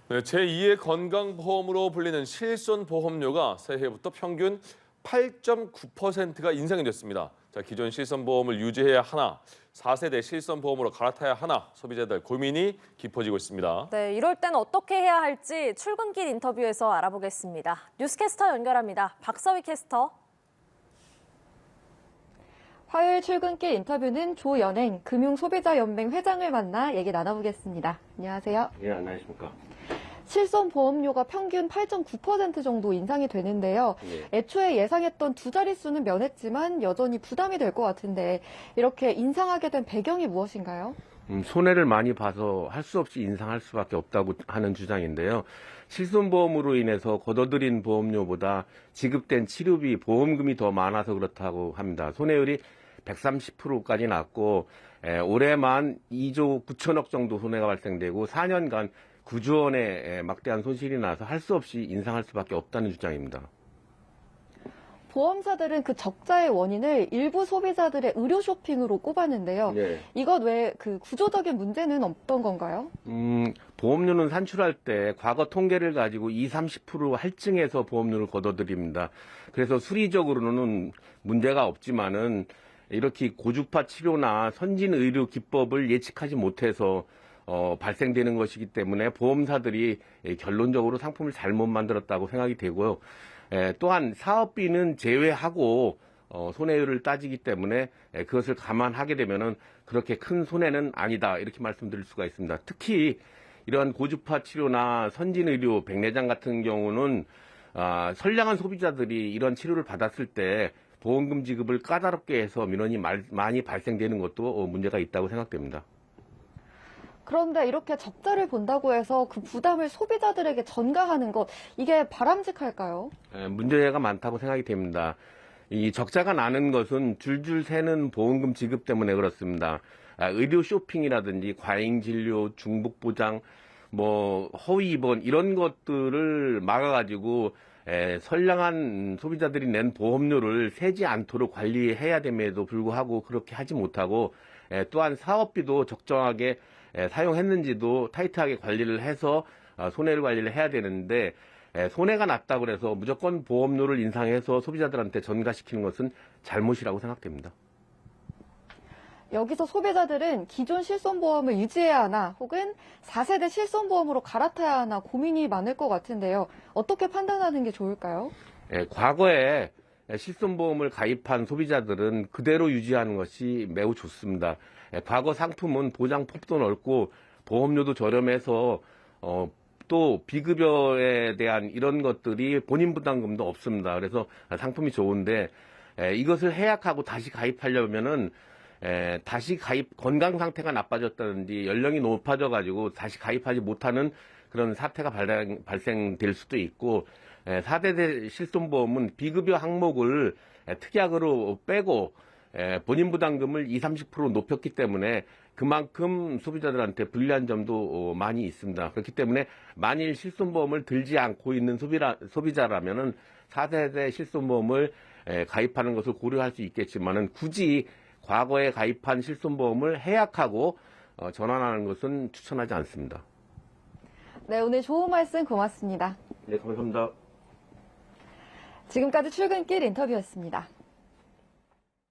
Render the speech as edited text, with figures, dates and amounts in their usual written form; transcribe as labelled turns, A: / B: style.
A: 네, 제2의 건강보험으로 불리는 실손보험료가 새해부터 평균 8.9%가 인상이 됐습니다. 자, 기존 실손보험을 유지해야 하나, 4세대 실손보험으로 갈아타야 하나, 소비자들 고민이 깊어지고 있습니다.
B: 네, 이럴 땐 어떻게 해야 할지 출근길 인터뷰에서 알아보겠습니다. 뉴스캐스터 연결합니다. 박서희 캐스터.
C: 화요일 출근길 인터뷰는 조연행 금융소비자연맹 회장을 만나 얘기 나눠보겠습니다. 안녕하세요.
D: 예, 안녕하십니까.
C: 실손보험료가 평균 8.9% 정도 인상이 되는데요.
D: 예.
C: 애초에 예상했던 두 자릿수는 면했지만 여전히 부담이 될 것 같은데 이렇게 인상하게 된 배경이 무엇인가요?
D: 손해를 많이 봐서 할 수 없이 인상할 수밖에 없다고 하는 주장인데요. 실손보험으로 인해서 걷어들인 보험료보다 지급된 치료비, 보험금이 더 많아서 그렇다고 합니다. 손해율이 130%까지 났고 올해만 2조 9천억 정도 손해가 발생되고 4년간 9조 원의 막대한 손실이 나서 할 수 없이 인상할 수밖에 없다는 주장입니다.
C: 보험사들은 그 적자의 원인을 일부 소비자들의 의료 쇼핑으로 꼽았는데요.
D: 네.
C: 이것 외에 그 구조적인 문제는 없던 건가요?
D: 보험료는 산출할 때 과거 통계를 가지고 20-30% 할증해서 보험료를 걷어들입니다. 그래서 수리적으로는 문제가 없지만은 이렇게 고주파 치료나 선진 의료 기법을 예측하지 못해서 발생되는 것이기 때문에 보험사들이 결론적으로 상품을 잘못 만들었다고 생각이 되고요. 또한 사업비는 제외하고 손해율을 따지기 때문에 그것을 감안하게 되면은 그렇게 큰 손해는 아니다 이렇게 말씀드릴 수가 있습니다. 특히 이러한 고주파 치료나 선진의료, 백내장 같은 경우는 선량한 소비자들이 이런 치료를 받았을 때 보험금 지급을 까다롭게 해서 민원이 많이 발생되는 것도 문제가 있다고 생각됩니다.
C: 그런데 이렇게 적자를 본다고 해서 그 부담을 소비자들에게 전가하는 것, 이게 바람직할까요?
D: 문제가 많다고 생각이 됩니다. 이 적자가 나는 것은 줄줄 새는 보험금 지급 때문에 그렇습니다. 의료 쇼핑이라든지 과잉 진료, 중복 보장, 허위 입원 이런 것들을 막아가지고 선량한 소비자들이 낸 보험료를 세지 않도록 관리해야 됨에도 불구하고 그렇게 하지 못하고 또한 사업비도 적정하게 사용했는지도 타이트하게 관리를 해서 손해를 관리를 해야 되는데 손해가 났다고 해서 무조건 보험료를 인상해서 소비자들한테 전가시키는 것은 잘못이라고 생각됩니다.
C: 여기서 소비자들은 기존 실손보험을 유지해야 하나 혹은 4세대 실손보험으로 갈아타야 하나 고민이 많을 것 같은데요. 어떻게 판단하는 게 좋을까요?
D: 과거에 실손보험을 가입한 소비자들은 그대로 유지하는 것이 매우 좋습니다. 과거 상품은 보장폭도 넓고 보험료도 저렴해서 또 비급여에 대한 이런 것들이 본인 부담금도 없습니다. 그래서 상품이 좋은데 이것을 해약하고 다시 가입하려면은 다시 건강 상태가 나빠졌다든지 연령이 높아져 가지고 다시 가입하지 못하는 그런 사태가 발생될 수도 있고 4세대 실손보험은 비급여 항목을 특약으로 빼고 본인 부담금을 20-30% 높였기 때문에 그만큼 소비자들한테 불리한 점도 많이 있습니다. 그렇기 때문에 만일 실손보험을 들지 않고 있는 소비자라면은 4세대 실손보험을 가입하는 것을 고려할 수 있겠지만은 굳이 과거에 가입한 실손보험을 해약하고 전환하는 것은 추천하지 않습니다.
C: 네, 오늘 좋은 말씀 고맙습니다.
D: 네, 감사합니다.
C: 지금까지 출근길 인터뷰였습니다.